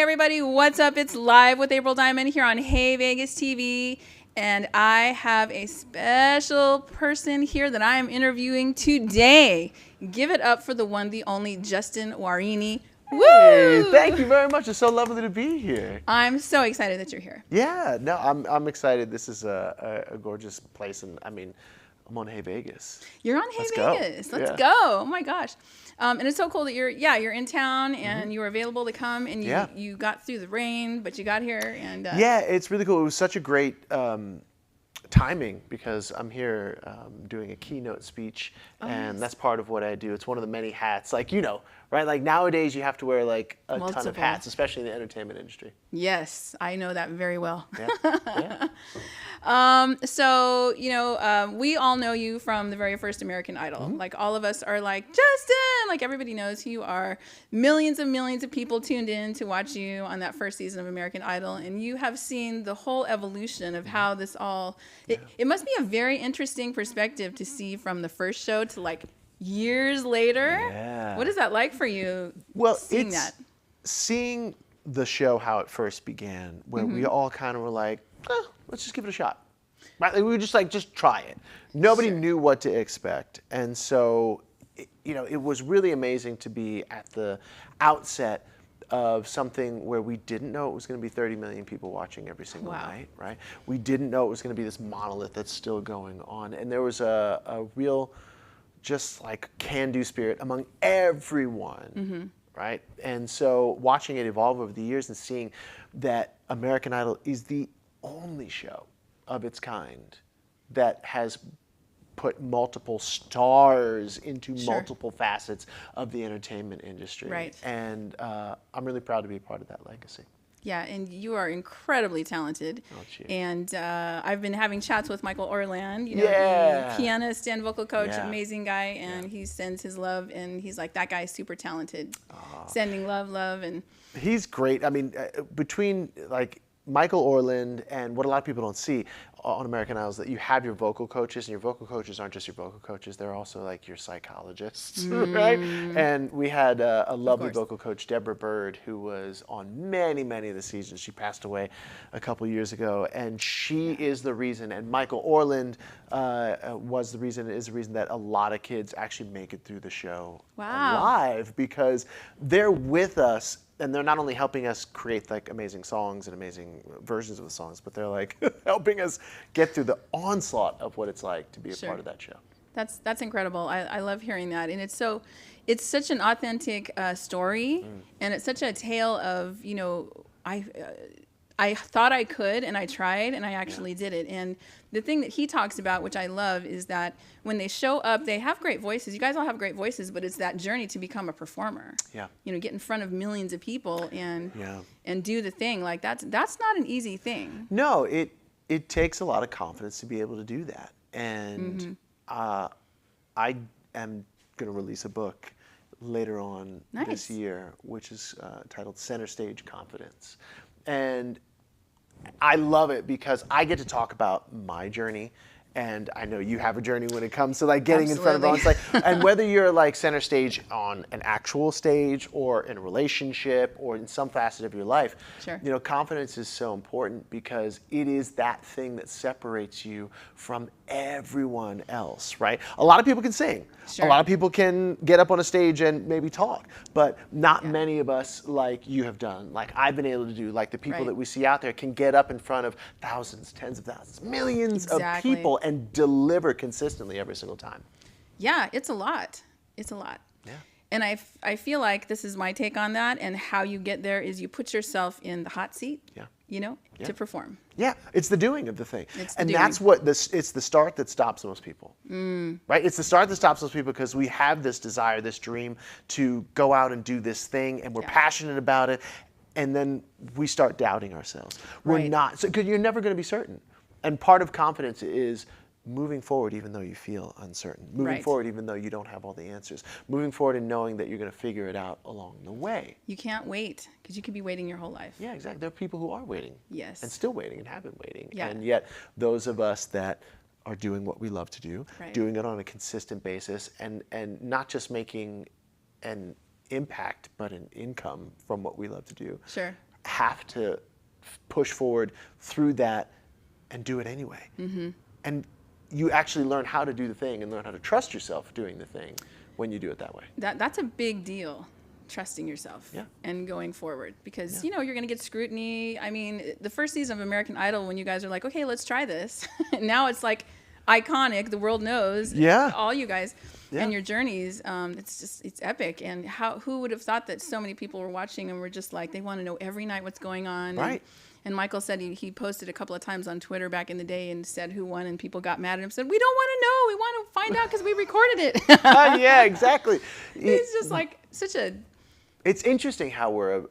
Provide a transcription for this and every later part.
everybody, what's up? It's Live with April Diamond here on Hey Vegas TV. And I have a special person here that I am interviewing today. Give it up for the one, the only Justin Guarini. Woo! Hey, thank you very much. It's so lovely to be here. I'm so excited that you're here. Yeah, no, I'm excited. This is a gorgeous place, and I mean, I'm on Hey Vegas. You're on Hey Let's Vegas. go. Let's Yeah. go. Oh my gosh. And it's so cool that you're in town and you were available to come and you got through the rain, but you got here and Yeah, it's really cool. It was such a great timing because I'm here doing a keynote speech, and that's part of what I do. It's one of the many hats, like, you know, right? Like nowadays you have to wear like a ton of hats, especially in the entertainment industry. Yes, I know that very well. Yeah. So, you know, we all know you from the very first American Idol. Like all of us are like, Justin, like everybody knows who you are. Millions and millions of people tuned in to watch you on that first season of American Idol. And you have seen the whole evolution of how this all, it must be a very interesting perspective to see from the first show to like years later. Yeah. What is that like for you? Well, seeing it's that? seeing the show how it first began, where we all kind of were like, let's just give it a shot. Right? Like, we were just like, just try it. Nobody knew what to expect. And so, you know, it was really amazing to be at the outset of something where we didn't know it was going to be 30 million people watching every single night, right? We didn't know it was going to be this monolith that's still going on. And there was a real, just like can-do spirit among everyone, right? And so watching it evolve over the years and seeing that American Idol is the only show of its kind that has put multiple stars into multiple facets of the entertainment industry. Right. And I'm really proud to be a part of that legacy. Yeah, and you are incredibly talented. Oh, cheers. And I've been having chats with Michael Orland, you know, Yeah. the pianist and vocal coach, Yeah. amazing guy, and he sends his love, and he's like, that guy is super talented, sending love, and He's great. I mean, between like Michael Orland and what a lot of people don't see on American Idol is that you have your vocal coaches, and your vocal coaches aren't just your vocal coaches, they're also like your psychologists, right? And we had a lovely vocal coach, Deborah Bird, who was on many, many of the seasons. She passed away a couple years ago, and she is the reason, and Michael Orland is the reason that a lot of kids actually make it through the show alive, because they're with us. And they're not only helping us create like amazing songs and amazing versions of the songs, but they're like helping us get through the onslaught of what it's like to be a part of that show. that's incredible. I love hearing that, and it's such an authentic story, and it's such a tale of, you know, I thought I could, and I tried, and I actually did it. And the thing that he talks about, which I love, is that when they show up, they have great voices. You guys all have great voices, but it's that journey to become a performer. Yeah. You know, get in front of millions of people and do the thing. Like that's not an easy thing. No, it takes a lot of confidence to be able to do that. And I am going to release a book later on this year, which is titled Center Stage Confidence. And I love it because I get to talk about my journey, and I know you have a journey when it comes to like getting in front of audience. Like, and whether you're like center stage on an actual stage or in a relationship or in some facet of your life, you know, confidence is so important because it is that thing that separates you from everyone else, right? A lot of people can sing. A lot of people can get up on a stage and maybe talk, but not many of us like you have done, like I've been able to do, like the people that we see out there can get up in front of thousands, tens of thousands, millions of people and deliver consistently every single time. Yeah, it's a lot. It's a lot. Yeah. And I feel like this is my take on that, and how you get there is you put yourself in the hot seat, you know, to perform. Yeah, it's the doing of the thing. And that's what it's the start that stops most people, right? It's the start that stops most people because we have this desire, this dream to go out and do this thing, and we're passionate about it, and then we start doubting ourselves. We're not, because you're never going to be certain. And part of confidence is moving forward even though you feel uncertain, moving forward even though you don't have all the answers, moving forward and knowing that you're going to figure it out along the way. You can't wait, because you could be waiting your whole life. Yeah, exactly. There are people who are waiting. Yes. And still waiting and have been waiting. Yeah. And yet those of us that are doing what we love to do, doing it on a consistent basis, and not just making an impact but an income from what we love to do, have to push forward through that and do it anyway. And you actually learn how to do the thing and learn how to trust yourself doing the thing when you do it that way. That's a big deal, trusting yourself and going forward, because you know you're going to get scrutiny. I mean, the first season of American Idol, when you guys are like, okay, let's try this, now it's like iconic. The world knows all you guys and your journeys. It's epic. And who would have thought that so many people were watching and were just like, they want to know every night what's going on. Right. And Michael said he posted a couple of times on Twitter back in the day and said who won, and people got mad at him, said, we don't want to know. We want to find out because we recorded it. Yeah, exactly. It's just like such a... It's interesting how we're,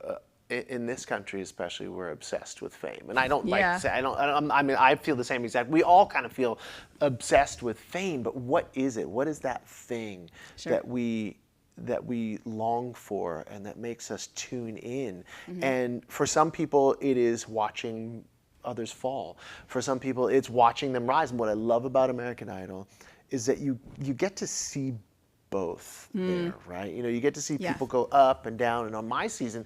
in this country especially, we're obsessed with fame. And I don't like to say, I mean, I feel the same exact, we all kind of feel obsessed with fame, but what is it? What is that thing that we long for and that makes us tune in? And for some people, it is watching others fall. For some people, it's watching them rise. And what I love about American Idol is that you get to see both there, right? You know, you get to see people go up and down. And on my season,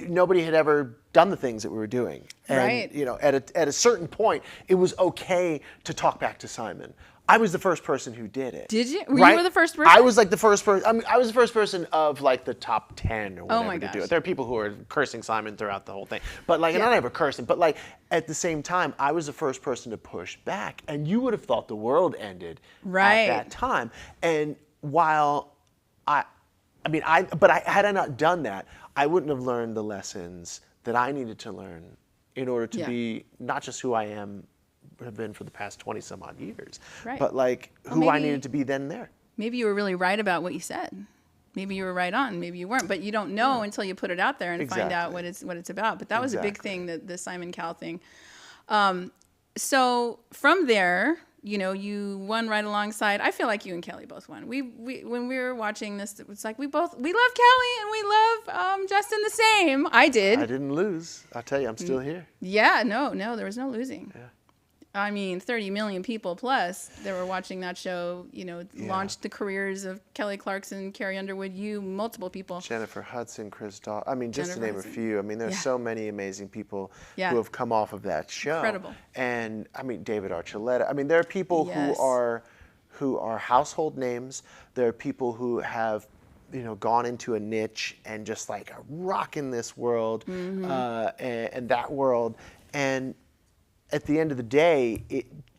nobody had ever done the things that we were doing. And, you know, at a certain point, it was okay to talk back to Simon. I was the first person who did it. Did you? You were the first person? I was like the first person. I mean, I was the first person of like the top 10 or whatever to do it. There are people who are cursing Simon throughout the whole thing. But like, and I never cursed him. But like, at the same time, I was the first person to push back. And you would have thought the world ended at that time. And while had I not done that, I wouldn't have learned the lessons that I needed to learn in order to be not just who I have been for the past 20 some odd years, but like who I needed to be then and there. Maybe you were really right about what you said. Maybe you were right on, maybe you weren't, but you don't know until you put it out there and find out what it's about. But that was a big thing, the Simon Cowell thing. So from there, you know, you won right alongside. I feel like you and Kelly both won. We when we were watching this, it was like we love Kelly and we love Justin the same. I didn't lose. I'll tell you, I'm still here. Yeah, no, there was no losing. Yeah. I mean, 30 million people plus that were watching that show, you know, launched the careers of Kelly Clarkson, Carrie Underwood, multiple people. Jennifer Hudson, Chris Daw. I mean, just to name a few. I mean, there's so many amazing people who have come off of that show. Incredible. And I mean, David Archuleta. I mean, there are people who are household names. There are people who have, you know, gone into a niche and just like are rocking this world and that world. And at the end of the day,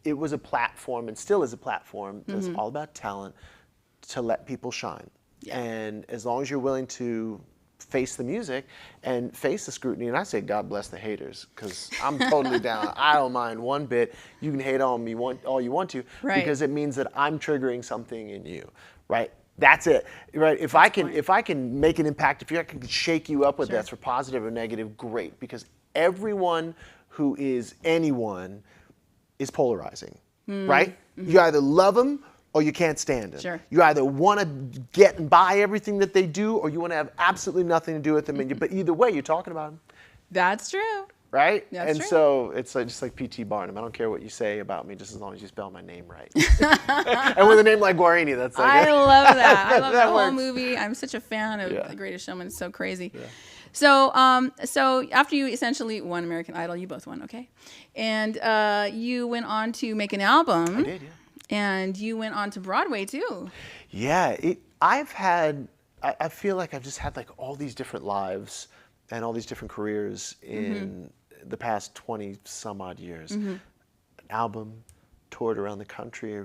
it was a platform and still is a platform that's all about talent to let people shine. Yeah. And as long as you're willing to face the music and face the scrutiny, and I say God bless the haters, because I'm totally down. I don't mind one bit. You can hate on me all you want to, because it means that I'm triggering something in you, right? That's it, right? If I can make an impact, if I can shake you up with that for positive or negative, great, because everyone who is anyone is polarizing, right? You either love them or you can't stand them. Sure. You either want to get and buy everything that they do, or you want to have absolutely nothing to do with them. But either way, you're talking about them. That's true. Right? That's true. So it's like, just like P.T. Barnum. I don't care what you say about me, just as long as you spell my name right. And with a name like Guarini, that's like... I love that. I love the whole movie. I'm such a fan of The Greatest Showman. It's so crazy. Yeah. So after you essentially won American Idol, you both won, okay? And you went on to make an album. I did, yeah. And you went on to Broadway, too. Yeah. I feel like I've just had like all these different lives and all these different careers in the past 20 some odd years. An album, toured around the country,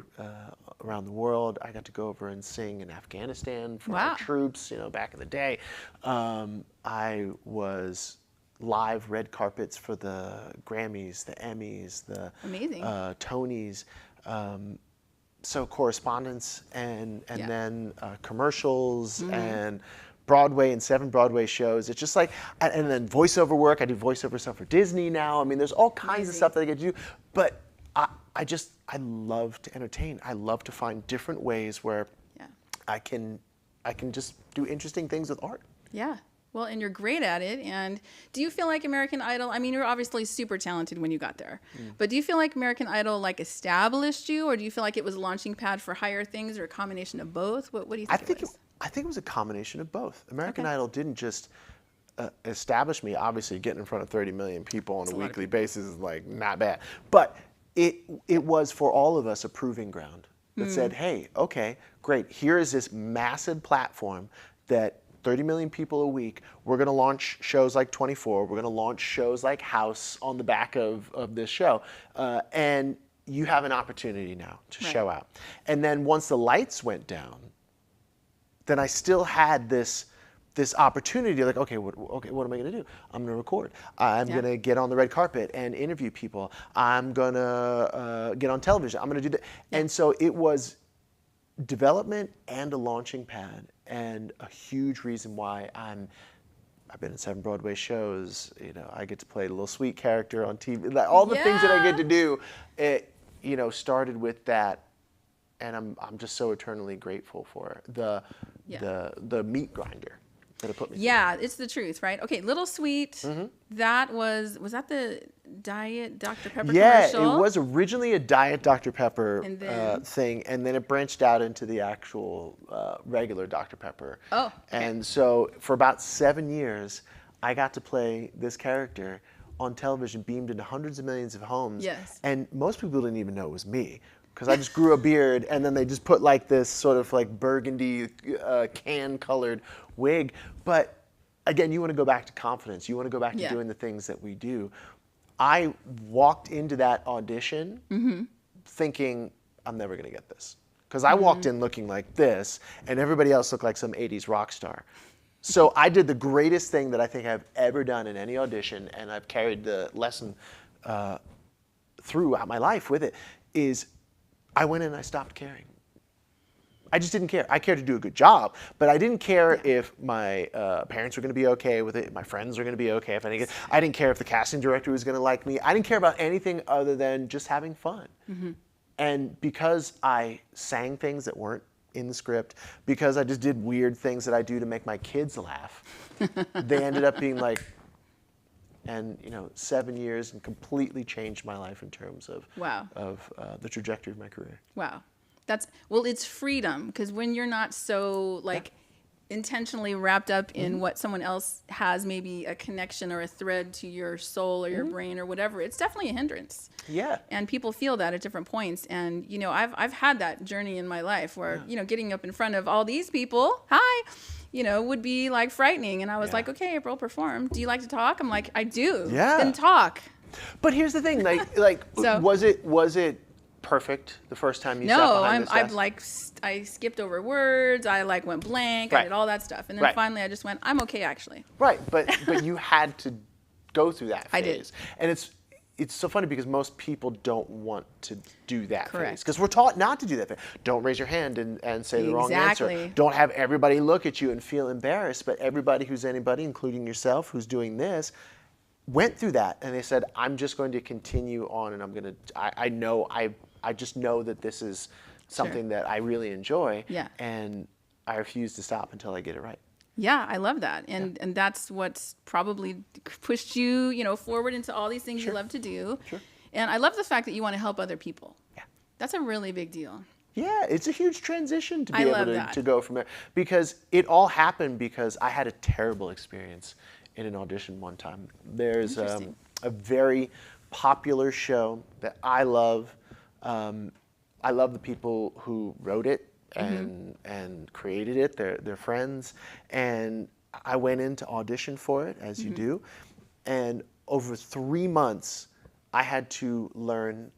around the world. I got to go over and sing in Afghanistan for our troops, you know, back in the day. I was live red carpets for the Grammys, the Emmys, the Tonys. So correspondence and then commercials and Broadway and 7 Broadway shows. It's just like, and then voiceover work. I do voiceover stuff for Disney now. I mean, there's all kinds of stuff that I get to do. But I love to entertain. I love to find different ways where I can just do interesting things with art. Yeah. Well, and you're great at it. And do you feel like American Idol, I mean, you're obviously super talented when you got there, but do you feel like American Idol like established you, or do you feel like it was a launching pad for higher things, or a combination of both? What do you think it was? I think it was a combination of both. American Idol didn't just established me. Obviously, getting in front of 30 million people on a weekly basis is like not bad. But it was for all of us a proving ground that said, hey, okay, great. Here is this massive platform that 30 million people a week. We're going to launch shows like 24. We're going to launch shows like House on the back of this show. And you have an opportunity now to show out. And then once the lights went down, then I still had this opportunity, like, okay, what am I going to do? I'm going to record. I'm going to get on the red carpet and interview people. I'm going to get on television. I'm going to do that. And so it was development and a launching pad, and a huge reason why I've been in 7 Broadway shows. You know, I get to play a little sweet character on TV. Like, all the things that I get to do, it, you know, started with that, and I'm just so eternally grateful for the meat grinder that it put me through. Yeah, it's the truth, right? Okay, Little Sweet. That was that the Diet Dr. Pepper commercial? Yeah, it was originally a Diet Dr. Pepper And thing, and then it branched out into the actual regular Dr. Pepper. Oh, okay. And so for about 7 years, I got to play this character on television, beamed into hundreds of millions of homes. Yes. And most people didn't even know it was me, because I just grew a beard, and then they just put like this sort of like burgundy can-colored wig. But again, you want to go back to confidence. You want to go back to doing the things that we do. I walked into that audition thinking, I'm never going to get this. Because I walked in looking like this, and everybody else looked like some 80s rock star. So I did the greatest thing that I think I've ever done in any audition, and I've carried the lesson throughout my life with it, is I went in and I stopped caring. I just didn't care. I cared to do a good job, but I didn't care if my parents were going to be okay with it, if my friends were going to be okay. I didn't care if the casting director was going to like me. I didn't care about anything other than just having fun. And because I sang things that weren't in the script, because I just did weird things that I do to make my kids laugh, they ended up being like, and 7 years, and completely changed my life in terms of the trajectory of my career. Wow. It's freedom, because when you're not so intentionally wrapped up in what someone else has, maybe a connection or a thread to your soul or your brain or whatever, it's definitely a hindrance. Yeah. And people feel that at different points. And, I've had that journey in my life where, getting up in front of all these people, would be like frightening. And I was like, okay, April, perform. Do you like to talk? I'm like, I do. Yeah. Then talk. But here's the thing, So, was it perfect the first time you sat behind this desk? I skipped over words. I went blank. I did all that stuff, and then finally I just went, I'm okay actually. Right, but you had to go through that phase. I did. And it's so funny because most people don't want to do that Correct. phase, because we're taught not to do that phase. Don't raise your hand and say the wrong answer. Exactly. Don't have everybody look at you and feel embarrassed. But everybody who's anybody, including yourself, who's doing this, went through that, and they said, I'm just going to continue on, and I just know that this is something that I really enjoy, and I refuse to stop until I get it right. Yeah, I love that. And that's what's probably pushed you, forward into all these things you love to do. Sure. And I love the fact that you want to help other people. Yeah. That's a really big deal. Yeah, it's a huge transition to be I able love to go from there. Because it all happened because I had a terrible experience in an audition one time. There's a very popular show that I love. I love the people who wrote it and created it. They're friends. And I went in to audition for it, as you do. And over 3 months, I had to learn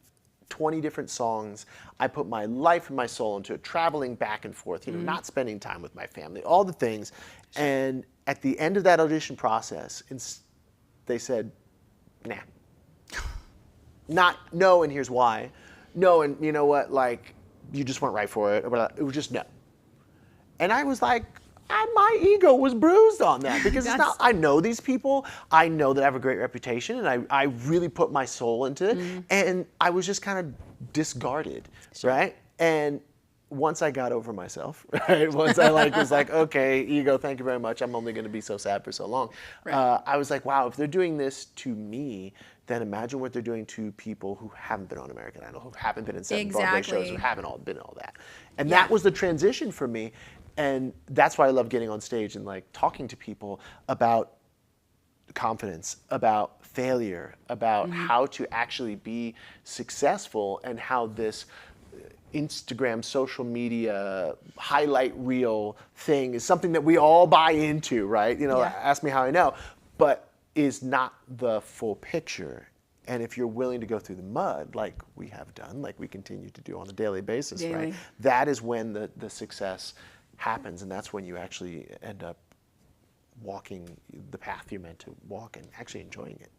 20 different songs. I put my life and my soul into it, traveling back and forth, not spending time with my family, all the things. And at the end of that audition process, they said, nah. No, and here's why. No, and you know what, you just weren't right for it. It was just no. And I was like, my ego was bruised on that, because it's not, I know these people, I know that I have a great reputation, and I really put my soul into it, and I was just kind of discarded, right? And once I got over myself, right? Once I was like, okay, ego, thank you very much. I'm only going to be so sad for so long. Right. I was like, wow, if they're doing this to me, then imagine what they're doing to people who haven't been on American Idol, who haven't been in 7 Broadway shows, who haven't been all that. And that was the transition for me. And that's why I love getting on stage and talking to people about confidence, about failure, about how to actually be successful, and how this Instagram, social media, highlight reel thing is something that we all buy into, right? You know, ask me how I know, but is not the full picture. And if you're willing to go through the mud, like we have done, like we continue to do on a daily basis, right? That is when the success happens, and that's when you actually end up walking the path you're meant to walk and actually enjoying it.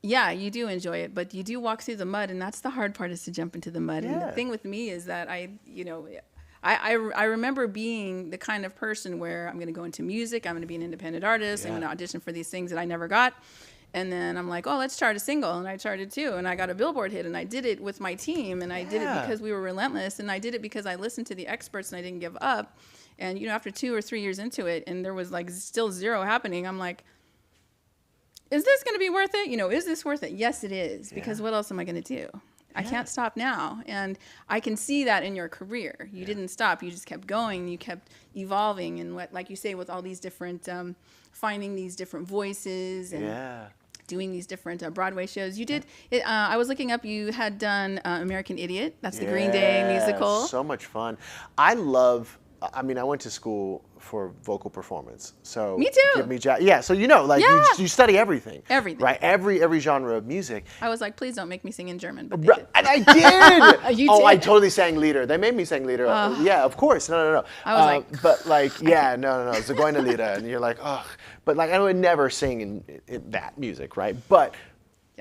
Yeah, you do enjoy it, but you do walk through the mud, and that's the hard part, is to jump into the mud. And the thing with me is that I remember being the kind of person where I'm going to go into music, I'm going to be an independent artist, I'm going to audition for these things that I never got. And then I'm like, oh, let's chart a single. And I charted 2, and I got a Billboard hit, and I did it with my team, and I did it because we were relentless, and I did it because I listened to the experts and I didn't give up. And, you know, after 2 or 3 years into it, and there was like still 0 happening, I'm like, is this going to be worth it? You know, is this worth it? Yes, it is. Because what else am I going to do? I can't stop now. And I can see that in your career. You didn't stop. You just kept going. You kept evolving. And what, like you say, with all these different, finding these different voices and doing these different Broadway shows. You did, I was looking up, you had done American Idiot. That's the Green Day musical. So much fun. I mean, I went to school for vocal performance, so me too. Give me so you know, like you study everything, right? Every genre of music. I was like, please don't make me sing in German, but they did. And I did. You did. I totally sang Lieder. They made me sing Lieder. Yeah, of course. No. I was like, but like, no. Zigeuner Lieder, and you're like, oh, but like I would never sing in that music, right? But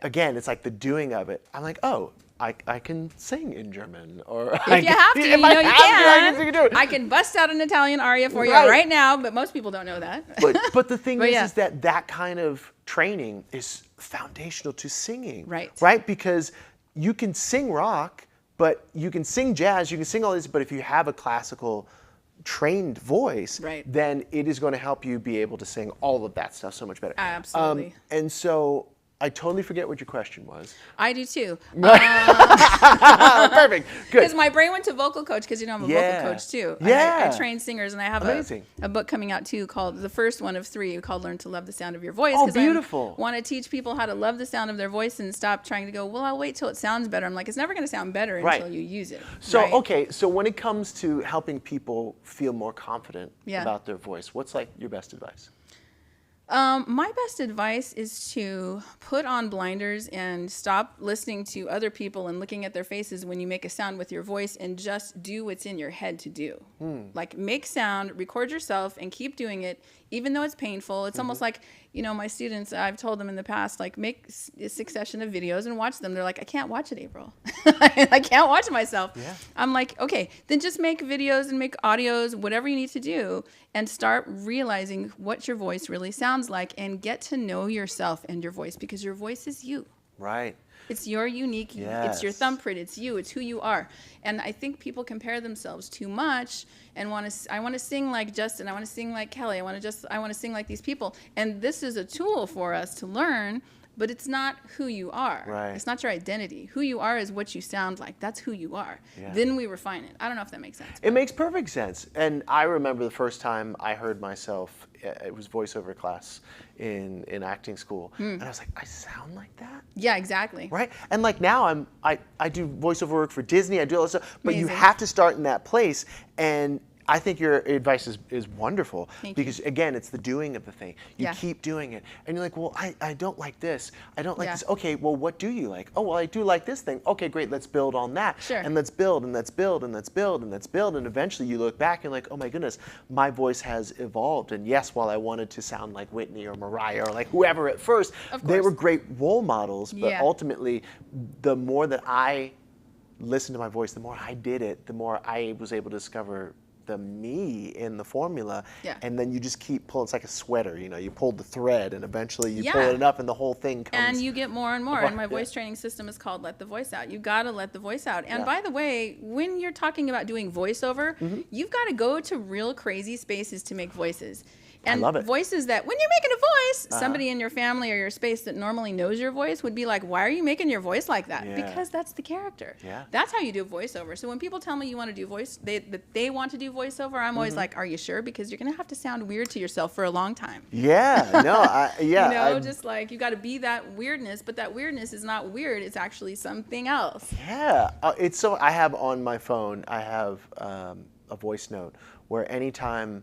again, it's like the doing of it. I'm like, oh, I can sing in German, or if you have to, you know you can. I can bust out an Italian aria for you right now, but most people don't know that. But the thing is that kind of training is foundational to singing, right? Because you can sing rock, but you can sing jazz, you can sing all this, but if you have a classical trained voice, then it is going to help you be able to sing all of that stuff so much better. Absolutely. And so I totally forget what your question was. I do too. Perfect. Good. Because my brain went to vocal coach, because you know I'm a vocal coach too. I train singers, and I have a book coming out too called, the first one of 3, called Learn to Love the Sound of Your Voice. Oh, beautiful. I want to teach people how to love the sound of their voice and stop trying to go, well, I'll wait till it sounds better. I'm like, it's never going to sound better until you use it. So, okay, so when it comes to helping people feel more confident about their voice, what's like your best advice? My best advice is to put on blinders and stop listening to other people and looking at their faces when you make a sound with your voice, and just do what's in your head to do. Like, make sound, record yourself, and keep doing it, even though it's painful. It's almost like, you know, my students, I've told them in the past, like, make a succession of videos and watch them. They're like, I can't watch it, April. I can't watch it myself. I'm like, okay, then just make videos and make audios, whatever you need to do, and start realizing what your voice really sounds like, and get to know yourself and your voice, because your voice is you. Right. It's your unique, it's your thumbprint, it's you, it's who you are. And I think people compare themselves too much and I want to sing like Justin, I want to sing like Kelly, I want to sing like these people. And this is a tool for us to learn, but it's not who you are. Right. It's not your identity. Who you are is what you sound like. That's who you are. Then we refine it. I don't know if that makes sense. It makes perfect sense. And I remember the first time I heard myself, it was voiceover class in acting school. And I was like, I sound like that? Yeah, exactly. Right? And like now I do voiceover work for Disney, I do all this stuff, but you have to start in that place. And I think your advice is wonderful. Because again, it's the doing of the thing. You keep doing it. And you're like, well, I don't like this. I don't like this. Okay, well, what do you like? Oh, well, I do like this thing. Okay, great, let's build on that. And let's build, and let's build, and let's build, and let's build. And eventually you look back and you're like, oh my goodness, my voice has evolved. And yes, while I wanted to sound like Whitney or Mariah or like whoever at first, they were great role models. But ultimately, the more that I listened to my voice, the more I did it, the more I was able to discover the me in the formula, and then you just keep pulling. It's like a sweater, you know, you pull the thread and eventually you pull it enough and the whole thing comes. And you get more and more. And my voice training system is called Let the Voice Out. You got to let the voice out. And by the way, when you're talking about doing voiceover, you've got to go to real crazy spaces to make voices. And I love it. voices that, when you're making a voice, somebody in your family or your space that normally knows your voice would be like, why are you making your voice like that? Yeah. Because that's the character. Yeah. That's how you do voiceover. So when people tell me you want to do they want to do voiceover, I'm always like, are you sure? Because you're going to have to sound weird to yourself for a long time. Yeah, no, You know, just like you got to be that weirdness, but that weirdness is not weird. It's actually something else. Yeah, it's so. I have on my phone. I have a voice note where anytime,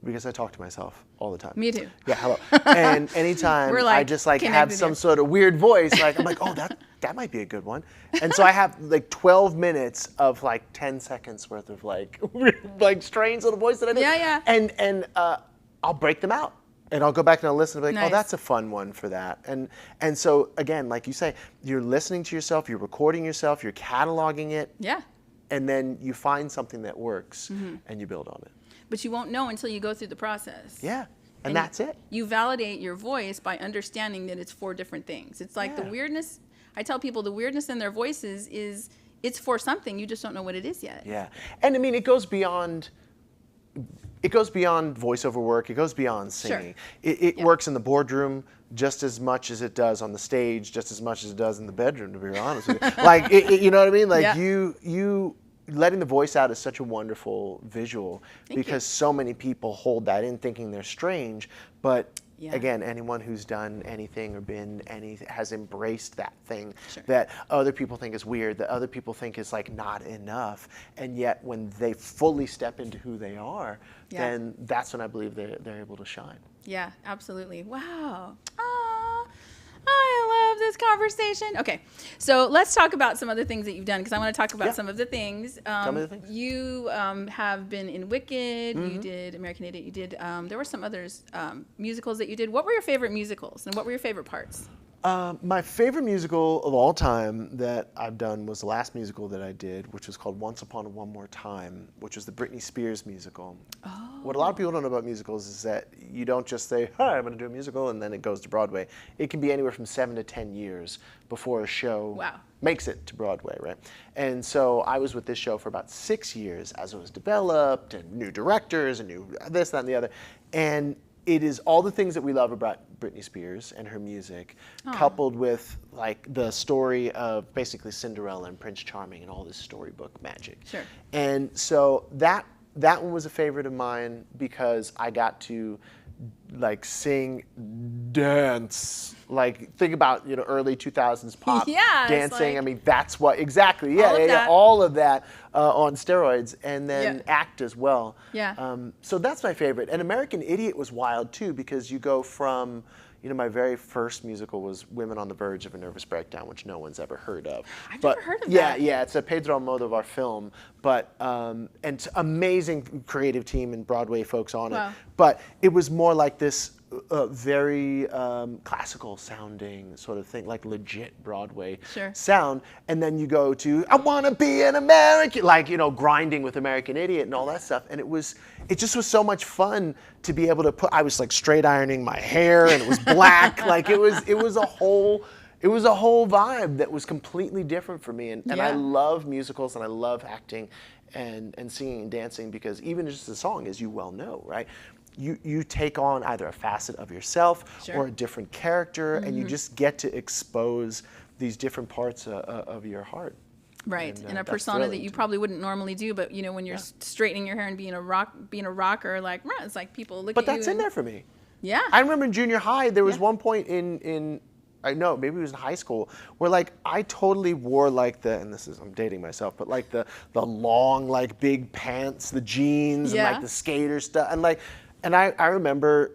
because I talk to myself all the time. Me too. Yeah, hello. And anytime We're like I just like have connected some here. sort of weird voice, like I'm like, oh, that might be a good one. And so I have like 12 minutes of like 10 seconds worth of like strange little voice that I do. Yeah, yeah. And I'll break them out. And I'll go back and I'll listen and be like, Nice. oh, that's a fun one for that. And so again, like you say, you're listening to yourself, you're recording yourself, you're cataloging it. Yeah. And then you find something that works and you build on it. But you won't know until you go through the process. Yeah. And that's it. You validate your voice by understanding that it's for different things. It's like the Yeah. weirdness. I tell people the weirdness in their voices is it's for something. You just don't know what it is yet. Yeah. And I mean, it goes beyond voiceover work. It goes beyond singing. Sure. It works in the boardroom just as much as it does on the stage, just as much as it does in the bedroom, to be honest with you. Like, you know what I mean? Like Yeah. you letting the voice out is such a wonderful visual because so many people hold that in thinking they're strange. But again, anyone who's done anything or been has embraced that thing that other people think is weird, that other people think is like not enough. And yet when they fully step into who they are, then that's when I believe they're able to shine. Yeah, absolutely. Wow. Aw, I love this conversation. Okay, so let's talk about some other things that you've done because I want to talk about some of the things. Tell me the things. You have been in Wicked. You did American Idiot. You did. There were some others musicals that you did. What were your favorite musicals and what were your favorite parts? My favorite musical of all time that I've done was the last musical that I did, which was called Once Upon a One More Time, which was the Britney Spears musical. Oh. What a lot of people don't know about musicals is that you don't just say, hi, I'm going to do a musical, and then it goes to Broadway. It can be anywhere from 7 to 10 years before a show makes it to Broadway, right? And so I was with this show for about 6 years as it was developed, and new directors, and new this, that, and the other. And it is all the things that we love about Britney Spears and her music, coupled with like the story of basically Cinderella and Prince Charming and all this storybook magic. Sure. And so that one was a favorite of mine because I got to like sing, dance, like think about early 2000s pop dancing. Like, I mean that's what exactly all of that on steroids, and then act as well. So that's my favorite. And American Idiot was wild too because you go from my very first musical was Women on the Verge of a Nervous Breakdown, which no one's ever heard of. I've never heard of that. Yeah, it's a Pedro Almodovar film, but and amazing creative team and Broadway folks on it. But it was more like this very classical sounding sort of thing, like legit Broadway sound. And then you go to I Want to Be an American, like grinding with American Idiot and all that stuff. And it just was so much fun to be able to put. I was like straight ironing my hair and it was black, like it was a whole vibe that was completely different for me. And I love musicals and I love acting and singing and dancing because even just the song, as you well know, right? You take on either a facet of yourself or a different character, and you just get to expose these different parts of your heart. Right, and a persona that you probably wouldn't normally do, but when you're straightening your hair and being a rocker, like it's like people look at you. But that's in there for me. Yeah. I remember in junior high, there was one point in I know, maybe it was in high school, where like I totally wore like I'm dating myself, but like the long like big pants, the jeans, and like the skater stuff, and I remember,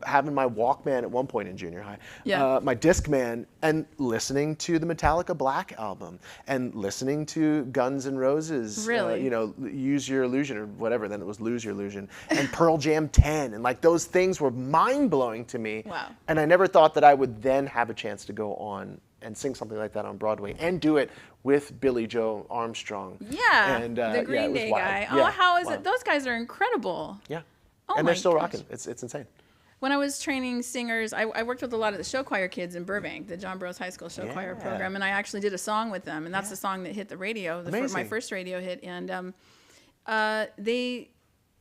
having my Walkman at one point in junior high, my Discman, and listening to the Metallica Black album, and listening to Guns N' Roses, Use Your Illusion or whatever, then it was Lose Your Illusion, and Pearl Jam 10, and like those things were mind-blowing to me. Wow. And I never thought that I would then have a chance to go on and sing something like that on Broadway and do it with Billy Joe Armstrong. Yeah, and, the Green Day guy. Yeah, how is it? Those guys are incredible. Yeah. Oh and they're still gosh. rocking. It's insane. When I was training singers, I worked with a lot of the show choir kids in Burbank, the John Burroughs High School show choir program, and I actually did a song with them, and that's the song that hit the radio, my first radio hit, and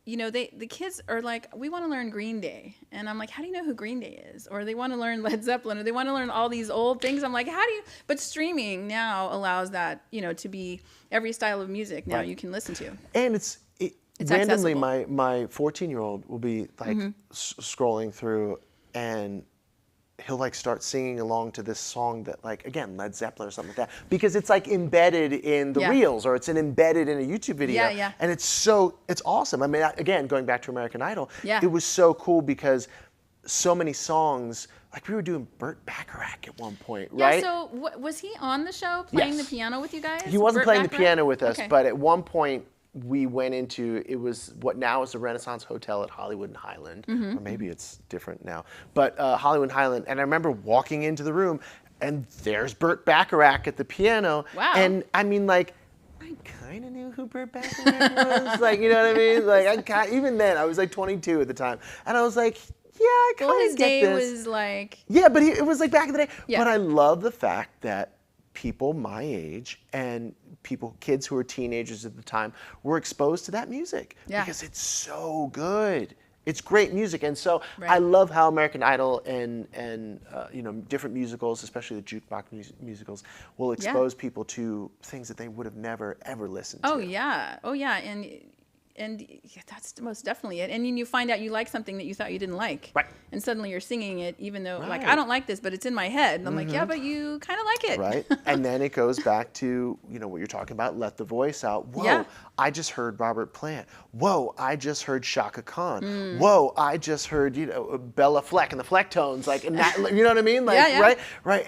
the kids are like, we want to learn Green Day. And I'm like, how do you know who Green Day is? Or they want to learn Led Zeppelin, or they want to learn all these old things. I'm like, but streaming now allows that, to be every style of music now you can listen to. And it's randomly, accessible. my 14-year-old will be like scrolling through, and he'll like start singing along to this song that, like, again, Led Zeppelin or something like that, because it's like embedded in the reels, or it's embedded in a YouTube video. Yeah. And it's awesome. I mean, again, going back to American Idol, it was so cool because so many songs, like we were doing Burt Bacharach at one point, right? Yeah, so was he on the show playing the piano with you guys? He wasn't playing the piano with us, Okay. but at one point we went into, it was what now is the Renaissance Hotel at Hollywood and Highland, or maybe it's different now, but Hollywood and Highland. And I remember walking into the room, and there's Burt Bacharach at the piano. Wow. And I mean, like, I kind of knew who Burt Bacharach was. Like, you know what I mean? Like, even then, I was like 22 at the time, and I was like, yeah, I kind of Well, his get day this. was like... Yeah, but it was like back in the day. Yeah. But I love the fact that people my age and kids who were teenagers at the time were exposed to that music because it's so good. It's great music. And so I love how American Idol and different musicals, especially the jukebox musicals, will expose people to things that they would have never ever listened to. Oh yeah, and that's most definitely it. And then you find out you like something that you thought you didn't like, Right. and suddenly you're singing it, even though like, I don't like this, but it's in my head. And I'm like, yeah, but you kind of like it. Right. And then it goes back to, what you're talking about, let the voice out. Whoa, Yeah. I just heard Robert Plant. Whoa, I just heard Shaka Khan. Whoa, I just heard, Bella Fleck and the Flecktones. Like, and that, you know what I mean? Like, Yeah. right.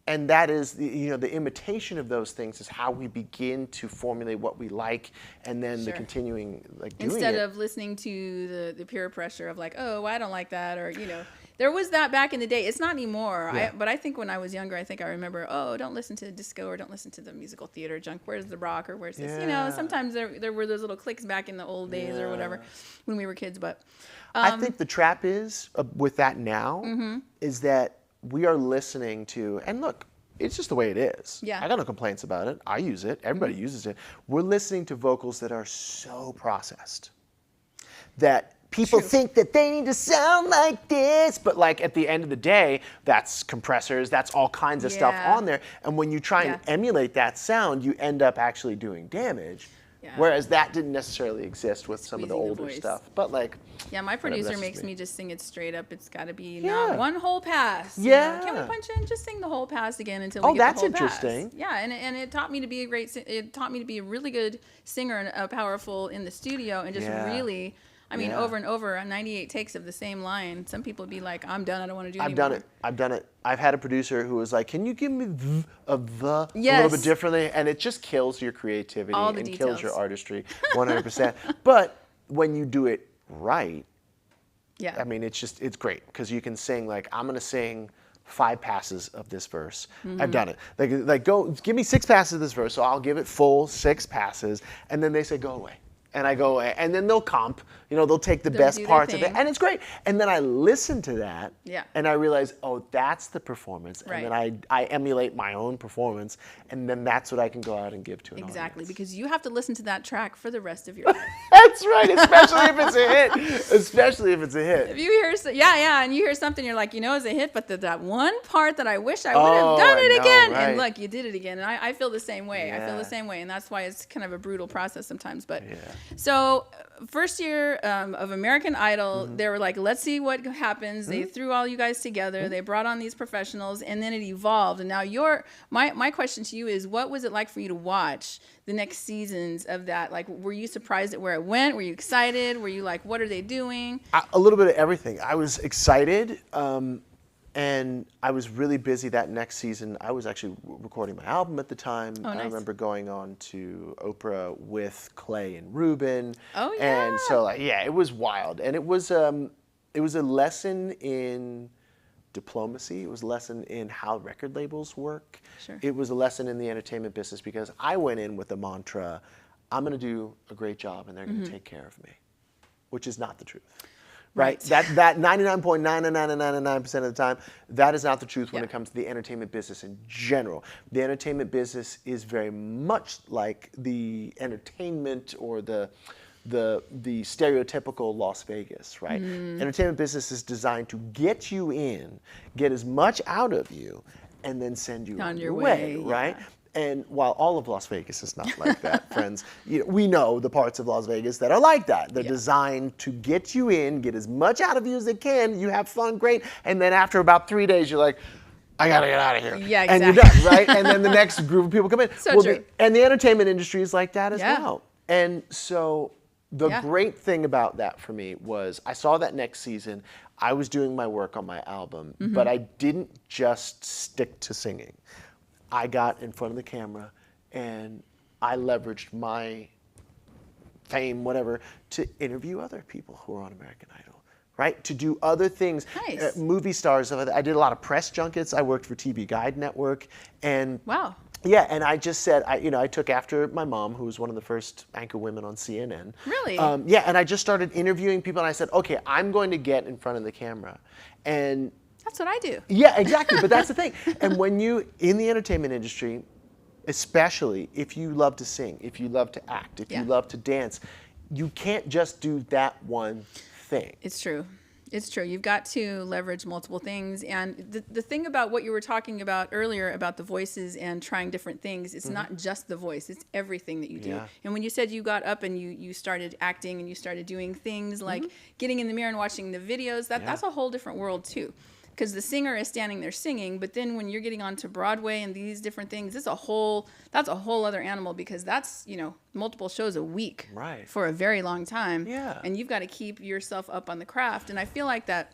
And that is, the imitation of those things is how we begin to formulate what we like, and then the continuing, like, doing Instead it. of listening to the peer pressure of like, oh, I don't like that, or there was that back in the day. It's not anymore. Yeah. But I think when I was younger, I think I remember, oh, don't listen to disco, or don't listen to the musical theater junk. Where's the rock, or where's this? Yeah. Sometimes there were those little cliques back in the old days or whatever when we were kids. But I think the trap is with that now is that we are listening to, and look, it's just the way it is. Yeah. I got no complaints about it. I use it. Everybody uses it. We're listening to vocals that are so processed that people think that they need to sound like this, but like at the end of the day, that's compressors, that's all kinds of stuff on there. And when you try and emulate that sound, you end up actually doing damage. Yeah. Whereas that didn't necessarily exist with some of the Squeezing the older voice. stuff. But like, yeah, my whatever, producer that's makes just me just sing it straight up. It's got to be Yeah. not one whole pass. Yeah. Can we punch in? Just sing the whole pass again until Oh, we get that's the whole interesting. pass. Yeah, and it taught me to be it taught me to be a really good singer and powerful in the studio, and just really, over and over, 98 takes of the same line. Some people would be like, I'm done. I don't want to do anymore. I've done it. I've had a producer who was like, can you give me a little bit differently? And it just kills your creativity All the and details. kills your artistry 100%. But when you do it right, I mean, it's great because you can sing like, I'm going to sing 5 passes of this verse. I've done it. Like go give me 6 passes of this verse, so I'll give it full 6 passes, and then they say go away. And I go away, and then they'll comp, they'll take the best parts of it, and it's great. And then I listen to that, and I realize, oh, that's the performance. And then I emulate my own performance, and then that's what I can go out and give to an Exactly, audience. because you have to listen to that track for the rest of your life. That's right, especially if it's a hit. Especially if it's a hit. If you hear, and you hear something, you're like, it's a hit, but that one part that I wish I would have done it again, and look, you did it again. And I feel the same way. I feel the same way, and that's why it's kind of a brutal process sometimes. But so first year of American Idol, they were like, let's see what happens. They threw all you guys together. They brought on these professionals, and then it evolved. And now my question to you is, what was it like for you to watch the next seasons of that? Like, were you surprised at where it went? Were you excited? Were you like, what are they doing? A little bit of everything. I was excited, and I was really busy that next season. I was actually recording my album at the time. Oh, nice. I remember going on to Oprah with Clay and Ruben. Oh, yeah. And so, it was wild. And it was a lesson in diplomacy. It was a lesson in how record labels work. Sure. It was a lesson in the entertainment business because I went in with the mantra, I'm going to do a great job and they're going to take care of me, which is not the truth. Right? That 99.99999% of the time, that is not the truth when it comes to the entertainment business in general. The entertainment business is very much like the entertainment or the the stereotypical Las Vegas, right? Entertainment business is designed to get you in, get as much out of you, and then send you on your way, right? Yeah. And while all of Las Vegas is not like that, friends, we know the parts of Las Vegas that are like that. They're designed to get you in, get as much out of you as they can. You have fun, great. And then after about 3 days, you're like, I gotta get out of here. Yeah, exactly. And you're done, right? And then the next group of people come in. So true. And the entertainment industry is like that as well. And so the great thing about that for me was I saw that next season. I was doing my work on my album, but I didn't just stick to singing. I got in front of the camera and I leveraged my fame, whatever, to interview other people who are on American Idol, right? To do other things. Nice. Movie stars. I did a lot of press junkets. I worked for TV Guide Network. And wow. Yeah, and I just said, I took after my mom, who was one of the first anchor women on CNN. Really? Yeah, and I just started interviewing people, and I said, okay, I'm going to get in front of the camera. And that's what I do. yeah, exactly. But that's the thing. And when you, in the entertainment industry, especially if you love to sing, if you love to act, if you love to dance, you can't just do that one thing. It's true. It's true. You've got to leverage multiple things. And the thing about what you were talking about earlier about the voices and trying different things, it's not just the voice, it's everything that you do. Yeah. And when you said you got up and you started acting and you started doing things like getting in the mirror and watching the videos, that's a whole different world too. Because the singer is standing there singing, but then when you're getting onto Broadway and these different things, that's a whole other animal, because that's, multiple shows a week for a very long time. Yeah. And you've got to keep yourself up on the craft. And I feel like that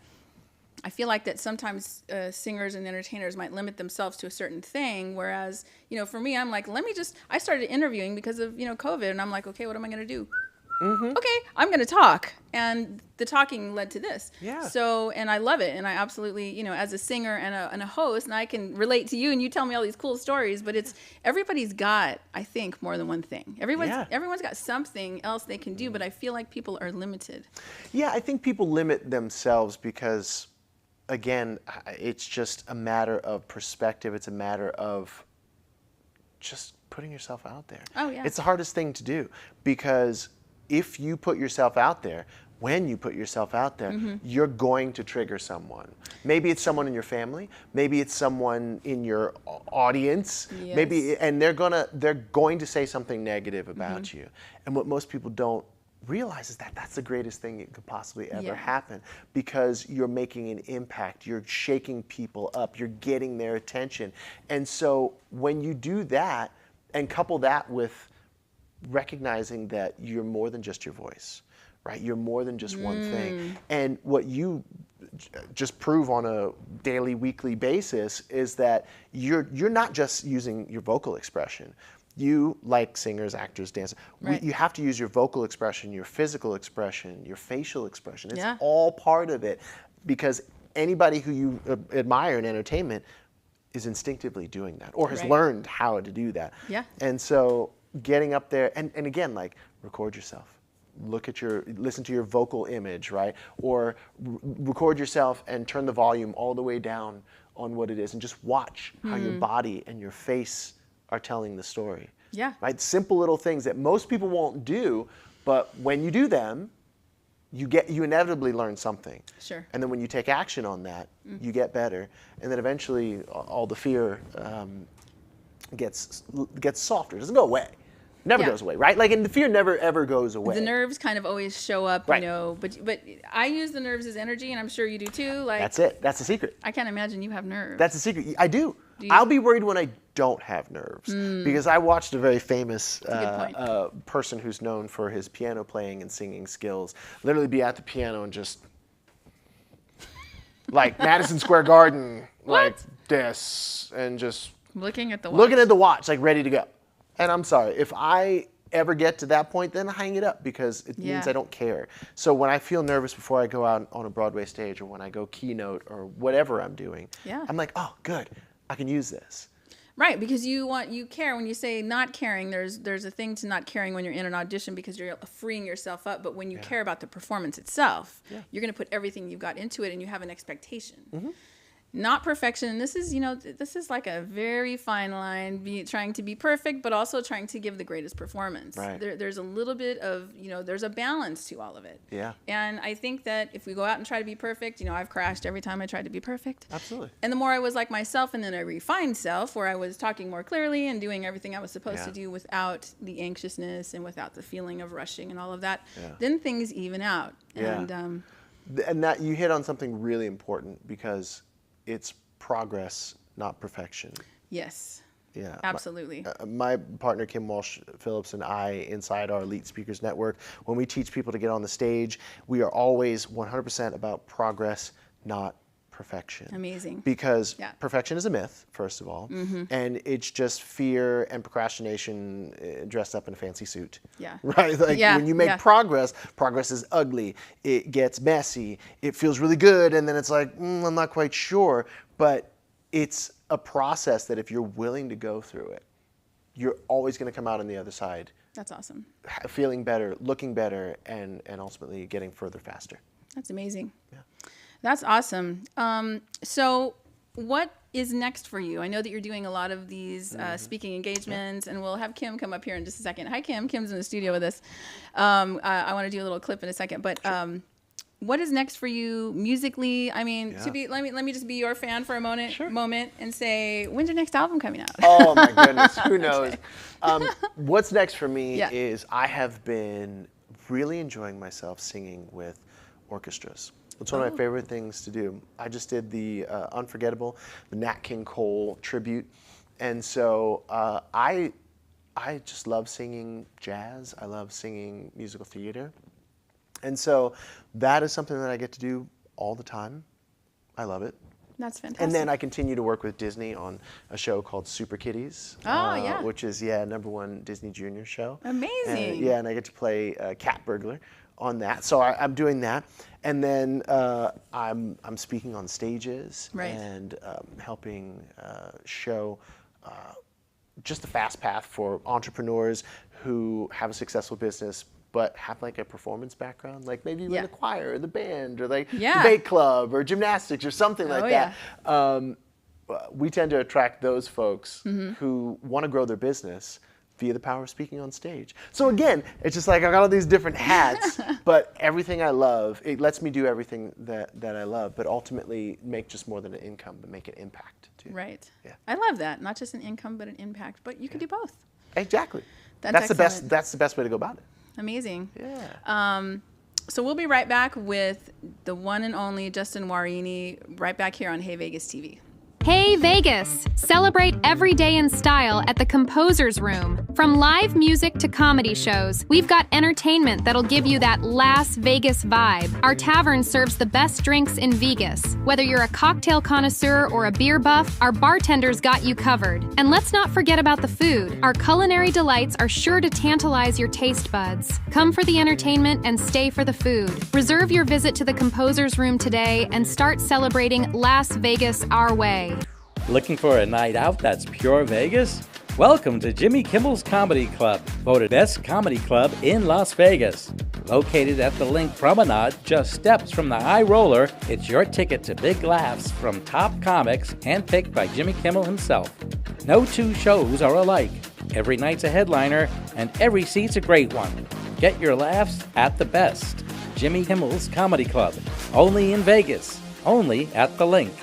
sometimes singers and entertainers might limit themselves to a certain thing. Whereas, for me, I'm like, I started interviewing because of, COVID, and I'm like, okay, what am I going to do? Okay, I'm going to talk. And the talking led to this. Yeah. So, and I love it. And I absolutely, as a singer and a host, and I can relate to you and you tell me all these cool stories, but everybody's got, I think, more than one thing. Everyone's got something else they can do, but I feel like people are limited. Yeah, I think people limit themselves because, again, it's just a matter of perspective. It's a matter of just putting yourself out there. Oh, yeah. It's the hardest thing to do, because if you put yourself out there, when you put yourself out there, you're going to trigger someone. Maybe it's someone in your family, maybe it's someone in your audience, and they're going to say something negative about you. And what most people don't realize is that that's the greatest thing that could possibly ever happen, because you're making an impact, you're shaking people up, you're getting their attention. And so when you do that and couple that with recognizing that you're more than just your voice, right? You're more than just one thing. And what you just prove on a daily, weekly basis is that you're not just using your vocal expression. You, like singers, actors, dancers, you have to use your vocal expression, your physical expression, your facial expression. It's all part of it, because anybody who you admire in entertainment is instinctively doing that, or has learned how to do that. Yeah. And so getting up there, and again, like, record yourself. Listen to your vocal image, right? Or record yourself and turn the volume all the way down on what it is, and just watch how your body and your face are telling the story. Yeah. Right? Simple little things that most people won't do, but when you do them, you inevitably learn something. Sure. And then when you take action on that, you get better. And then eventually all the fear gets softer. It doesn't go away. Never goes away, right? Like, and the fear never ever goes away. The nerves kind of always show up, but I use the nerves as energy, and I'm sure you do too. Like, that's it. That's the secret. I can't imagine you have nerves. That's the secret. I do. I'll be worried when I don't have nerves, because I watched a very famous person who's known for his piano playing and singing skills literally be at the piano and just like Madison Square Garden, like this, and just looking at the watch, like ready to go. And I'm sorry, if I ever get to that point, then I hang it up, because it means I don't care. So when I feel nervous before I go out on a Broadway stage, or when I go keynote, or whatever I'm doing, I'm like, oh, good, I can use this. Right, because you care. When you say not caring, there's a thing to not caring when you're in an audition, because you're freeing yourself up. But when you care about the performance itself, you're going to put everything you've got into it, and you have an expectation. not perfection. This is, this is like a very fine line, trying to be perfect, but also trying to give the greatest performance. Right. There's a little bit of, there's a balance to all of it. Yeah. And I think that if we go out and try to be perfect, I've crashed every time I tried to be perfect. Absolutely. And the more I was like myself, and then a refined self where I was talking more clearly and doing everything I was supposed to do without the anxiousness and without the feeling of rushing and all of that, then things even out. Yeah. And that you hit on something really important, because it's progress, not perfection. Yes. Yeah. Absolutely. My partner, Kim Walsh-Phillips, and I, inside our Elite Speakers Network, when we teach people to get on the stage, we are always 100% about progress, not perfection. Amazing. Because perfection is a myth, first of all, and it's just fear and procrastination dressed up in a fancy suit. Yeah. Right? Like when you make progress is ugly. It gets messy. It feels really good, and then it's like, I'm not quite sure. But it's a process that if you're willing to go through it, you're always going to come out on the other side. That's awesome. Feeling better, looking better, and ultimately getting further faster. That's amazing. Yeah. That's awesome. So what is next for you? I know that you're doing a lot of these speaking engagements, and we'll have Kim come up here in just a second. Hi, Kim. Kim's in the studio with us. I want to do a little clip in a second, but what is next for you musically? I mean, let me just be your fan for a moment and say, when's your next album coming out? Oh my goodness, who knows? What's next for me is I have been really enjoying myself singing with orchestras. It's one of my favorite things to do. I just did the Unforgettable, the Nat King Cole tribute. And so I just love singing jazz. I love singing musical theater. And so that is something that I get to do all the time. I love it. That's fantastic. And then I continue to work with Disney on a show called Super Kitties. Which is, #1 Disney Junior show. Amazing. And I get to play Cat Burglar on that. So I'm doing that. And then I'm speaking on stages and helping show just the fast path for entrepreneurs who have a successful business but have like a performance background, like maybe you're in the choir or the band or like debate club or gymnastics or something like that. We tend to attract those folks who want to grow their business via the power of speaking on stage. So again, it's just like I got all these different hats, but everything I love, it lets me do everything that I love, but ultimately make just more than an income, but make an impact too. Right. Yeah. I love that. Not just an income, but an impact. But you can do both. Exactly. That's the best. That's the best way to go about it. Amazing. Yeah. So we'll be right back with the one and only Justin Guarini, right back here on Hey Vegas TV. Hey Vegas! Celebrate every day in style at the Composer's Room. From live music to comedy shows, we've got entertainment that'll give you that Las Vegas vibe. Our tavern serves the best drinks in Vegas. Whether you're a cocktail connoisseur or a beer buff, our bartenders got you covered. And let's not forget about the food. Our culinary delights are sure to tantalize your taste buds. Come for the entertainment and stay for the food. Reserve your visit to the Composer's Room today and start celebrating Las Vegas our way. Looking for a night out that's pure Vegas? Welcome to Jimmy Kimmel's Comedy Club, voted best comedy club in Las Vegas. Located at the Link Promenade, just steps from the High Roller, it's your ticket to big laughs from top comics handpicked by Jimmy Kimmel himself. No two shows are alike. Every night's a headliner, and every seat's a great one. Get your laughs at the best. Jimmy Kimmel's Comedy Club, only in Vegas, only at the Link.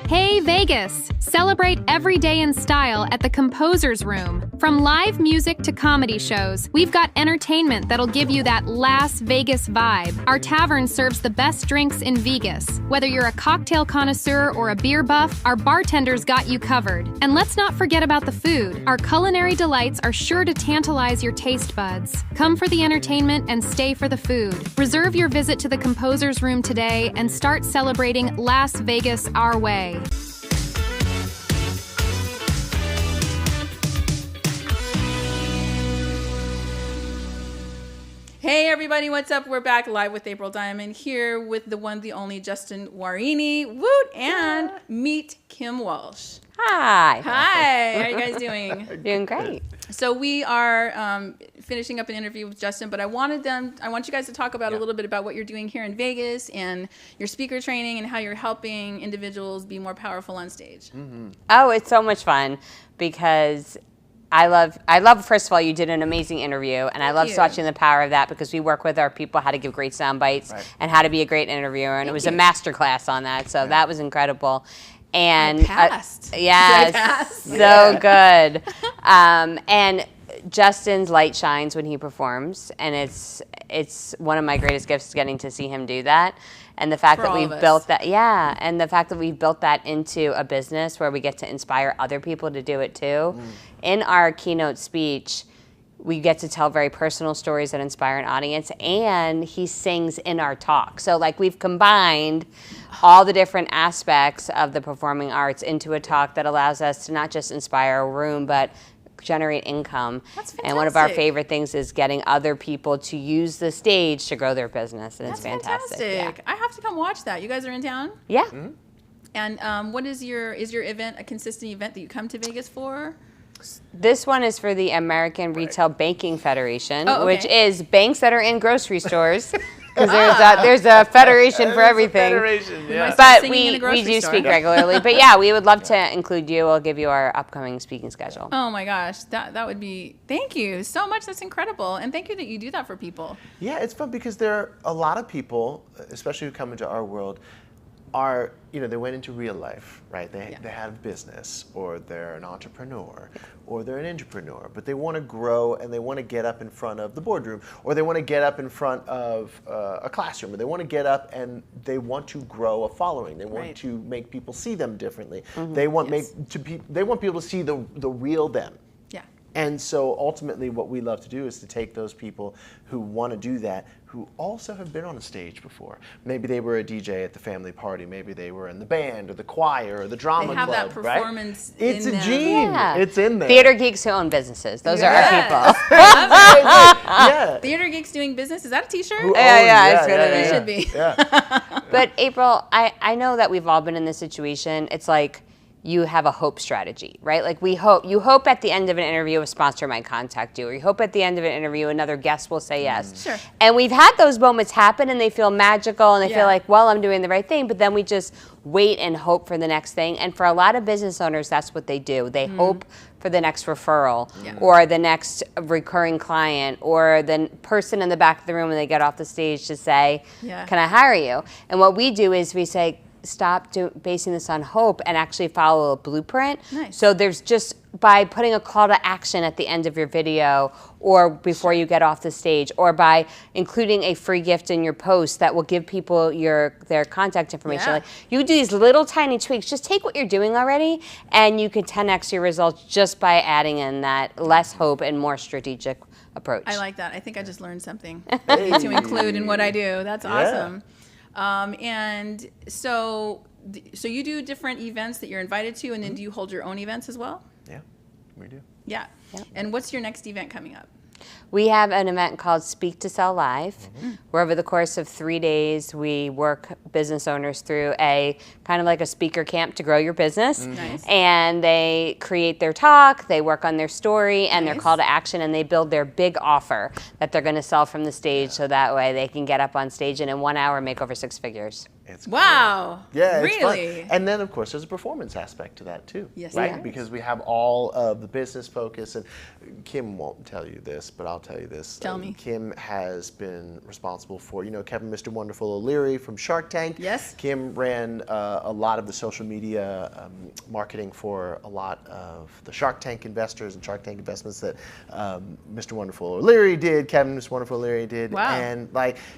Hey Vegas! Celebrate every day in style at the Composer's Room. From live music to comedy shows, we've got entertainment that'll give you that Las Vegas vibe. Our tavern serves the best drinks in Vegas. Whether you're a cocktail connoisseur or a beer buff, our bartenders got you covered. And let's not forget about the food. Our culinary delights are sure to tantalize your taste buds. Come for the entertainment and stay for the food. Reserve your visit to the Composer's Room today and start celebrating Las Vegas our way. Hey everybody, what's up? We're back live with April Diamond here with the one, the only Justin Guarini. Woot! And meet Kim Walsh. Hi. Hi. How are you guys doing? Doing great. So we are finishing up an interview with Justin, but I want you guys to talk about a little bit about what you're doing here in Vegas and your speaker training and how you're helping individuals be more powerful on stage. Mm-hmm. Oh, it's so much fun because I love, first of all, you did an amazing interview, and I love watching the power of that because we work with our people how to give great sound bites and how to be a great interviewer, and it was a master class on that, so that was incredible. And I passed. Yes, so good. And Justin's light shines when he performs, and it's one of my greatest gifts getting to see him do that. And the fact that we've built that, and the fact that we've built that into a business where we get to inspire other people to do it too. In our keynote speech, we get to tell very personal stories that inspire an audience, and he sings in our talk. So like we've combined all the different aspects of the performing arts into a talk that allows us to not just inspire a room, but generate income. That's fantastic. And one of our favorite things is getting other people to use the stage to grow their business, and it's fantastic. Fantastic. I have to come watch that. You guys are in town? Yeah. Mm-hmm. And what is your event a consistent event that you come to Vegas for? This one is for the American Retail Banking Federation, Oh, okay. which is banks that are in grocery stores. Because there's a federation for everything. But we do speak regularly. But yeah, we would love to include you. We'll give you our upcoming speaking schedule. Oh my gosh, that would be, thank you so much. That's incredible. And thank you that you do that for people. Yeah, it's fun because there are a lot of people, especially who come into our world, are, they went into real life, right? They have business, or they're an entrepreneur, or they're an intrapreneur, but they want to grow and they want to get up in front of the boardroom, or they want to get up in front of a classroom, or they want to get up and they want to grow a following. They want to make people see them differently. They want they want people to see the real them. Yeah. And so ultimately what we love to do is to take those people who want to do that, who also have been on a stage before. Maybe they were a DJ at the family party, maybe they were in the band or the choir or the drama club, They have that performance in It's a them. gene. Yeah. It's in there. Theater geeks who own businesses. Those are our people. Yeah. Theater Geeks Doing Business, is that a t-shirt? It should be. Yeah. But April, I know that we've all been in this situation. It's like you have a hope strategy, right? Like you hope at the end of an interview a sponsor might contact you, or you hope at the end of an interview another guest will say yes. Sure. And we've had those moments happen and they feel magical and they feel like, well, I'm doing the right thing, but then we just wait and hope for the next thing. And for a lot of business owners, that's what they do. They hope for the next referral or the next recurring client or the person in the back of the room when they get off the stage to say, can I hire you? And what we do is we say, stop basing this on hope and actually follow a blueprint. Nice. So there's just by putting a call to action at the end of your video or before you get off the stage, or by including a free gift in your post that will give people their contact information. Yeah. Like, you do these little tiny tweaks. Just take what you're doing already and you can 10x your results just by adding in that less hope and more strategic approach. I like that. I think I just learned something to include in what I do. That's awesome. And so you do different events that you're invited to, and then do you hold your own events as well? Yeah, we do. Yeah. Yep. And what's your next event coming up? We have an event called Speak to Sell Live, where over the course of 3 days, we work business owners through a kind of like a speaker camp to grow your business. Nice. And they create their talk, they work on their story and their call to action, and they build their big offer that they're going to sell from the stage so that way they can get up on stage and in 1 hour make over 6 figures. It's wow. great. Yeah, it's really? fun. And then, of course, there's a performance aspect to that, too. Yes, right? there is. Because we have all of the business focus. And Kim won't tell you this, but I'll tell you this. Tell me. Kim has been responsible for, Kevin Mr. Wonderful O'Leary from Shark Tank. Yes. Kim ran a lot of the social media marketing for a lot of the Shark Tank investors and Shark Tank investments that Mr. Wonderful O'Leary did, Kevin Mr. Wonderful O'Leary did. Wow.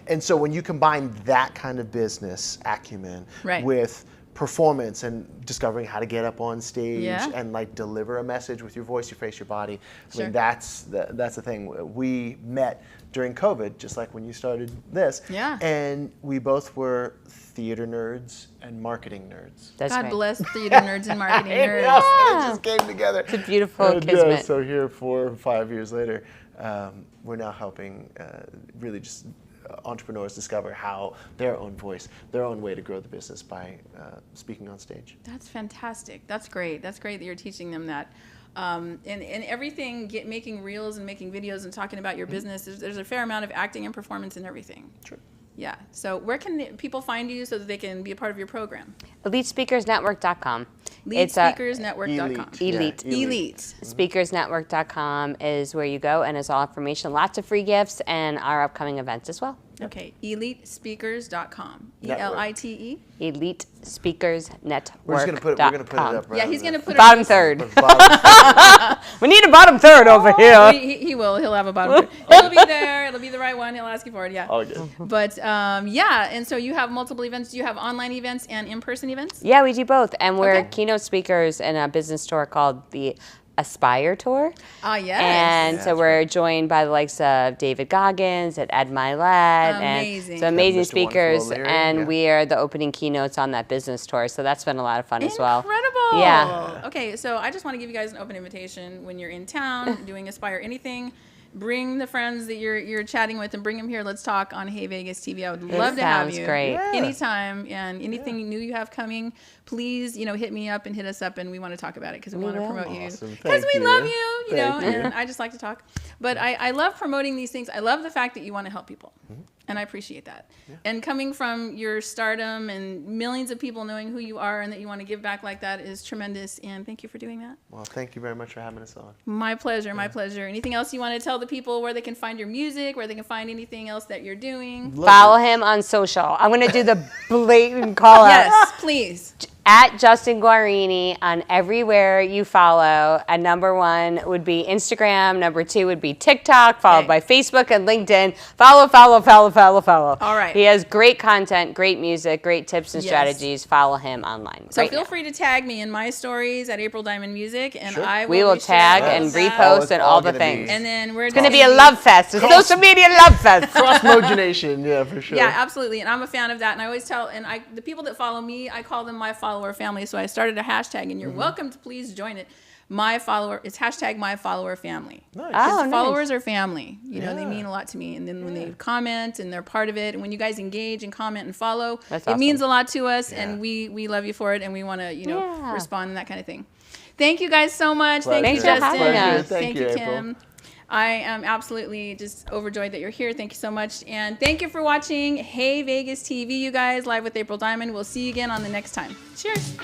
And so when you combine that kind of business acumen with performance and discovering how to get up on stage and deliver a message with your voice, your face, your body. I mean, that's the thing. We met during COVID, just like when you started this. Yeah. And we both were theater nerds and marketing nerds. That's God right. bless theater nerds and marketing nerds. It just came together. It's a beautiful kismet. So here 4 or 5 years later, we're now helping really just entrepreneurs discover how their own voice, their own way to grow the business by speaking on stage. That's fantastic. That's great. That's great that you're teaching them that. And everything, making reels and making videos and talking about your business, there's a fair amount of acting and performance and everything. Sure. Yeah. So where can people find you so that they can be a part of your program? EliteSpeakersNetwork.com. EliteSpeakersNetwork.com. Elite. Elite. SpeakersNetwork.com is where you go, and it's all information, lots of free gifts, and our upcoming events as well. Okay. EliteSpeakers.com. Network. ELITE. EliteSpeakersNetwork.com. We're gonna put it up right Yeah, on he's the going to put Bottom it third. bottom. We need a bottom third over here. He will. He'll have a bottom third. It'll be there. It'll be the right one. He'll ask you for it. Yeah. Okay. But yeah, and so you have multiple events. Do you have online events and in-person events? Yeah, we do both, and we're Okay. keynote speakers in a business tour called the Aspire Tour. Ah, yes. And so that's we're joined by the likes of David Goggins and Ed Milet. Amazing. And so amazing Mr. speakers, Wonderful O'Leary, and yeah. we are the opening keynotes on that business tour. So that's been a lot of fun as well. Incredible. Yeah. Okay, so I just want to give you guys an open invitation when you're in town doing Aspire anything. Bring the friends that you're chatting with and bring them here. Let's talk on Hey Vegas TV. I would love to have sounds you great. Yeah. anytime. And anything new you have coming, please, hit me up and hit us up, and we want to talk about it because we want to will. promote you. Awesome. Because Thank we you. love you, Thank you. and I just like to talk. But I love promoting these things. I love the fact that you want to help people. And I appreciate that. Yeah. And coming from your stardom and millions of people knowing who you are and that you want to give back like that is tremendous. And thank you for doing that. Well, thank you very much for having us on. My pleasure. My pleasure. Anything else you want to tell the people where they can find your music, where they can find anything else that you're doing? Follow him on social. I'm going to do the blatant call out. Yes, please. At Justin Guarini on everywhere you follow. And number 1 would be Instagram. Number 2 would be TikTok, followed by Facebook and LinkedIn. Follow. All right. He has great content, great music, great tips and Yes. strategies. Follow him online. So right feel now. free to tag me in my stories at April Diamond Music, and Sure. I will We will be tag sharing and that. repost it's and all all the gonna be- things. And then we're It's going to be a love fest. A social media love fest. Cross-mogination, yeah, for sure. Yeah, absolutely. And I'm a fan of that. And I always tell, and the people that follow me, I call them my follower family. So I started a hashtag, and you're welcome to please join it. It's hashtag my follower family. Nice. Oh, nice. Followers are family. They Yeah. mean a lot to me. And then when they comment and they're part of it, and when you guys engage and comment and follow, That's it awesome. means a lot to us. Yeah. And we love you for it, and we want to, Yeah. respond and that kind of thing. Thank you guys so much. Thank you, Thanks for Justin. having us. Thank you, April. Kim. I am absolutely just overjoyed that you're here. Thank you so much. And thank you for watching Hey Vegas TV, you guys, live with April Diamond. We'll see you again on the next time. Cheers.